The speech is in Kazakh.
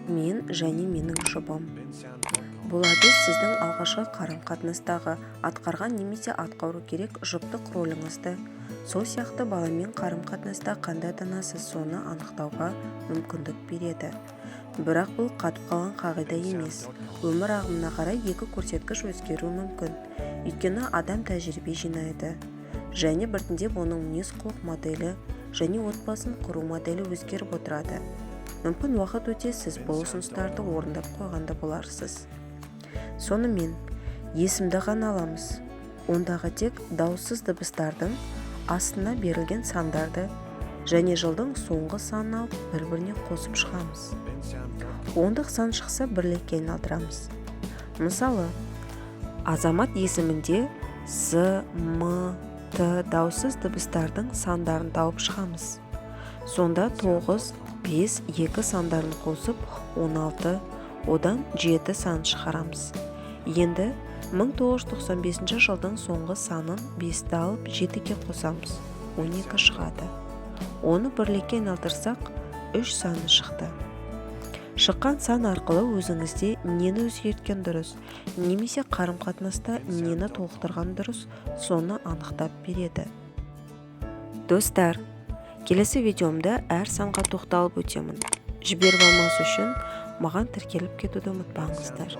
мен және менің жобам. Бұл әдіс сіздің алғашқы қарым-қатынастағы атқарған немесе атқару керек жұптық роліңізді, сол сияқты баламен қарым-қатынаста қандай данасыз соны анықтауға мүмкіндік береді. Бірақ бұл қатып қалған қағида емес. Өмір ағымына қарай екі көрсеткіш өзгеруі мүмкін. Өйткені адам тәжірибе жинайды. Және біртіндеп оның мінез-құлық моделі және отбасын құру моделі өзгеріп отырады. Мүмкін уақыт өте сіз бұл ұсыныстарды орындап қойғанда боларсыз. Сонымен, есімді ғана аламыз. Ондағы тек дауыссыз дыбыстардың астына берілген сандарды және жылдың соңғы санын алып бір-біріне қосып шығамыз. Ондық сан шықса бірлікке айналдырамыз. Мысалы, Азамат есімінде С, М, Т дауыссыз дыбыстардың сандарын тауып шығамыз. Сонда 9, 5, 2 сандарын қосып 16, одан 7 сан шығарамыз. Енді 1995 жылдың соңғы санын 5-ті алып 7-ге қосамыз. 12 шығады. Оны бірлікке айналдырсақ 3 саны шықты. Шыққан сан арқылы өзіңізде нені өзгерткен дұрыс, немесе қарым-қатынаста нені толықтырған дұрыс, соны анықтап береді. Достар, келесі видеомда әр санға тоқталып өтемін. Жіберіп алмас үшін маған тіркеліп кетуді ұмытпаңыздар.